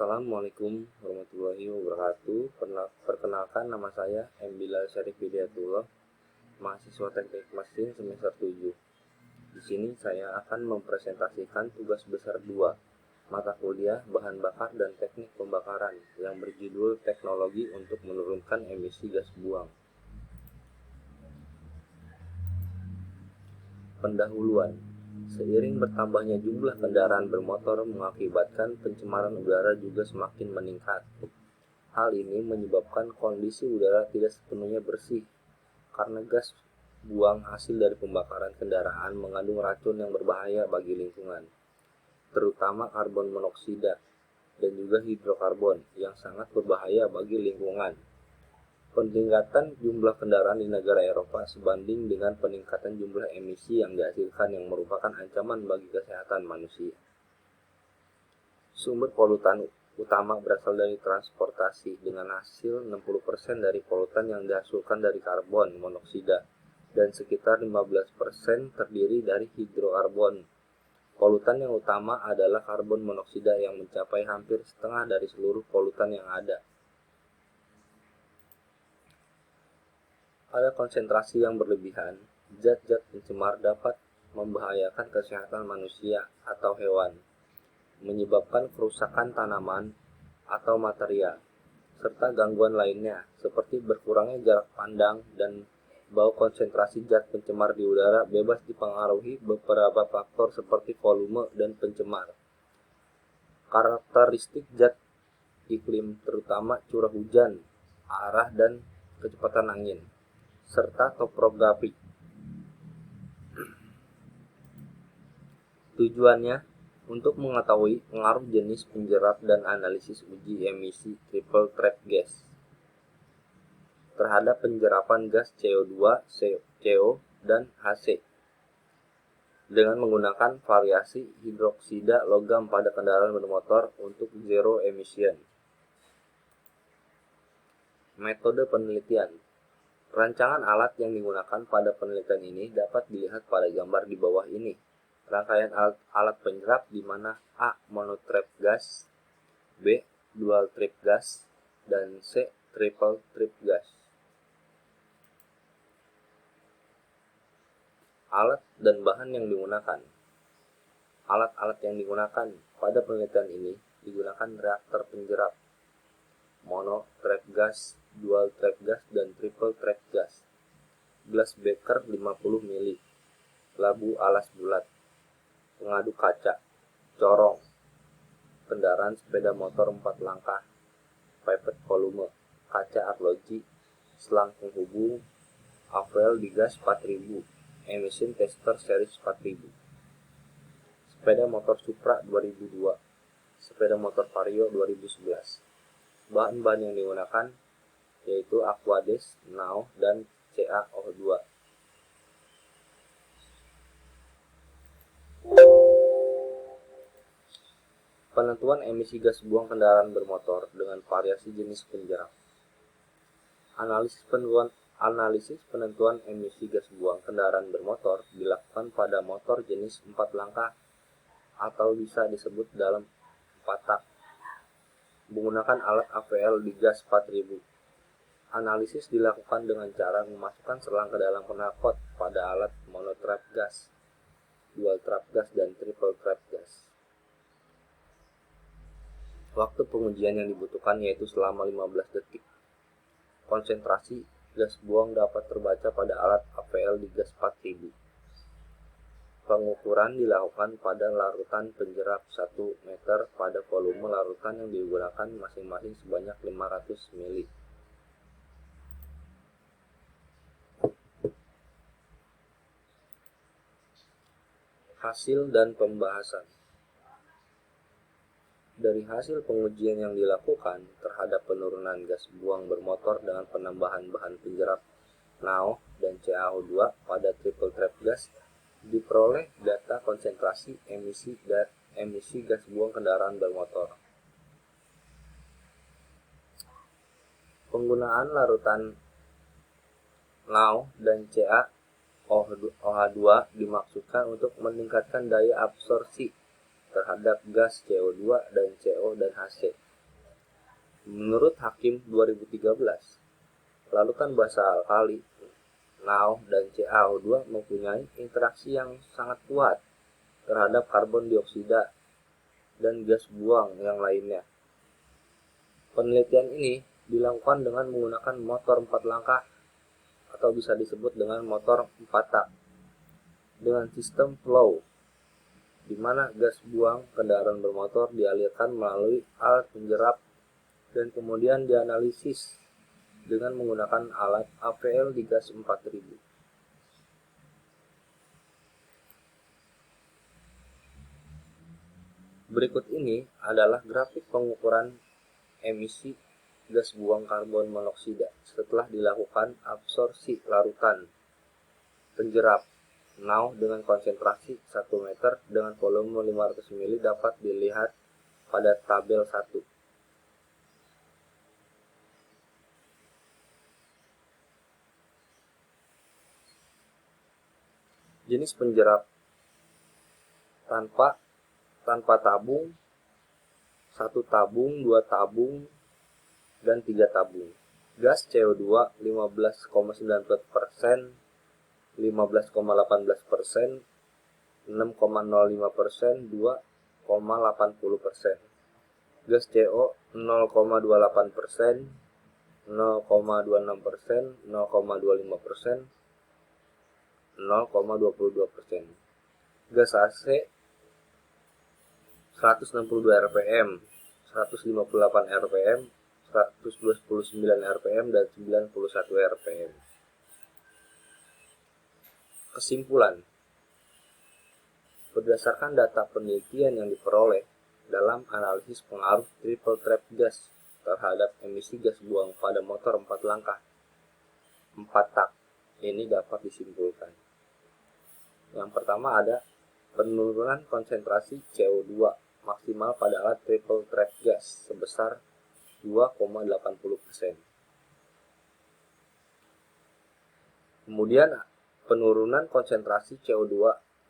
Assalamualaikum warahmatullahi wabarakatuh. Perkenalkan, nama saya M. Bilal Syarif Hidayatullah, mahasiswa Teknik Mesin semester 7. Di sini saya akan mempresentasikan tugas besar 2, mata kuliah bahan bakar dan teknik pembakaran yang berjudul Teknologi untuk menurunkan emisi gas buang. Pendahuluan. Seiring bertambahnya jumlah kendaraan bermotor mengakibatkan pencemaran udara juga semakin meningkat. Hal ini menyebabkan kondisi udara tidak sepenuhnya bersih karena gas buang hasil dari pembakaran kendaraan mengandung racun yang berbahaya bagi lingkungan, terutama karbon monoksida dan juga hidrokarbon yang sangat berbahaya bagi lingkungan. Peningkatan jumlah kendaraan di negara Eropa sebanding dengan peningkatan jumlah emisi yang dihasilkan yang merupakan ancaman bagi kesehatan manusia. Sumber polutan utama berasal dari transportasi dengan hasil 60% dari polutan yang dihasilkan dari karbon monoksida dan sekitar 15% terdiri dari hidrokarbon. Polutan yang utama adalah karbon monoksida yang mencapai hampir setengah dari seluruh polutan yang ada. Pada konsentrasi yang berlebihan, zat-zat pencemar dapat membahayakan kesehatan manusia atau hewan, menyebabkan kerusakan tanaman atau material, serta gangguan lainnya seperti berkurangnya jarak pandang dan bau. Konsentrasi zat pencemar di udara bebas dipengaruhi beberapa faktor seperti volume dan pencemar, karakteristik zat iklim terutama curah hujan, arah dan kecepatan angin, serta topografi. Tujuannya untuk mengetahui pengaruh jenis penjerap dan analisis uji emisi triple trap gas terhadap penjerapan gas CO2, CO, dan HC dengan menggunakan variasi hidroksida logam pada kendaraan bermotor untuk zero emission. Metode penelitian. Rancangan alat yang digunakan pada penelitian ini dapat dilihat pada gambar di bawah ini. Rangkaian alat penyerap di mana A. Monotrap gas, B. Dual trap gas, dan C. Triple trap gas. Alat dan bahan yang digunakan. Alat-alat yang digunakan pada penelitian ini digunakan reaktor penjerap, monotrap gas, dual trap gas, dan triple trap gas. Gelas beker 50 ml, labu alas bulat, pengaduk kaca, corong, kendaraan sepeda motor 4 langkah, pipet volume, kaca arloji, selang penghubung, AVL di gas 4000, emission tester series 4000, sepeda motor Supra 2002, sepeda motor Vario 2011. Bahan-bahan yang digunakan yaitu Aquades, NaO, dan CaO2. Penentuan emisi gas buang kendaraan bermotor dengan variasi jenis penjerap. Analisis penentuan emisi gas buang kendaraan bermotor dilakukan pada motor jenis 4 langkah atau bisa disebut dalam 4 tak menggunakan alat AVL di gas 4000. Analisis dilakukan dengan cara memasukkan selang ke dalam knalpot pada alat monotrap gas, dual trap gas, dan triple trap gas. Waktu pengujian yang dibutuhkan yaitu selama 15 detik. Konsentrasi gas buang dapat terbaca pada alat AVL di gas 4000. Pengukuran dilakukan pada larutan penjerap 1 meter pada volume larutan yang digunakan masing-masing sebanyak 500 ml. Hasil dan pembahasan. Dari hasil pengujian yang dilakukan terhadap penurunan gas buang bermotor dengan penambahan bahan penjerap NaO dan CaO2 pada triple trap gas, diperoleh data konsentrasi emisi gas buang kendaraan bermotor. Penggunaan larutan NaO dan CaOH2 dimaksudkan untuk meningkatkan daya absorpsi terhadap gas CO2 dan CO dan HC Menurut Hakim 2013, larutan basa alkali NaOH dan CaO2 mempunyai interaksi yang sangat kuat terhadap karbon dioksida dan gas buang yang lainnya. Penelitian ini dilakukan dengan menggunakan motor 4 langkah atau bisa disebut dengan motor 4 tak dengan sistem flow, di mana gas buang kendaraan bermotor dialirkan melalui alat penjerap dan kemudian dianalisis dengan menggunakan alat AVL di gas 4000. Berikut ini adalah grafik pengukuran emisi gas buang karbon monoksida setelah dilakukan absorpsi larutan penjerap NaOH dengan konsentrasi 1 meter dengan volume 500 ml dapat dilihat pada tabel 1. Jenis penjerap tanpa tabung, 1 tabung, 2 tabung, dan 3 tabung. Gas CO2 15,94%, 15,18%, 6,05%, 2,80%. Gas CO 0,28%, 0,26%, 0,25%, 0,22%. Gas AC 162 rpm, 158 rpm, 129 rpm, dan 91 rpm. Kesimpulan, berdasarkan data penelitian yang diperoleh dalam analisis pengaruh triple trap gas terhadap emisi gas buang pada motor 4 langkah 4 tak, ini dapat disimpulkan. Yang pertama ada penurunan konsentrasi CO2 maksimal pada alat triple trap gas sebesar 2,80%. Kemudian penurunan konsentrasi CO2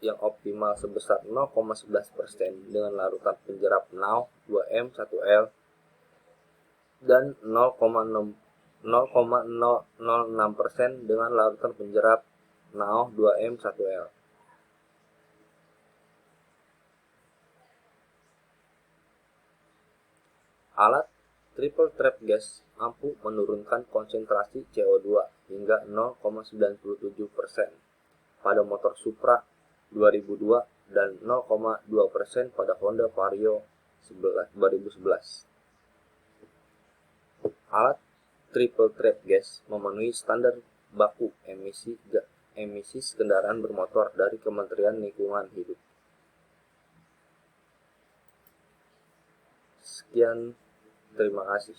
yang optimal sebesar 0,11% dengan larutan penjerap NaOH 2M1L dan 0,006% dengan larutan penjerap NaOH 2M1L. Alat triple trap gas mampu menurunkan konsentrasi CO2 hingga 0,97% pada motor Supra 2002 dan 0,2% pada Honda Vario 2011. Alat triple trap gas memenuhi standar baku emisi kendaraan bermotor dari Kementerian Lingkungan Hidup. Sekian, terima kasih.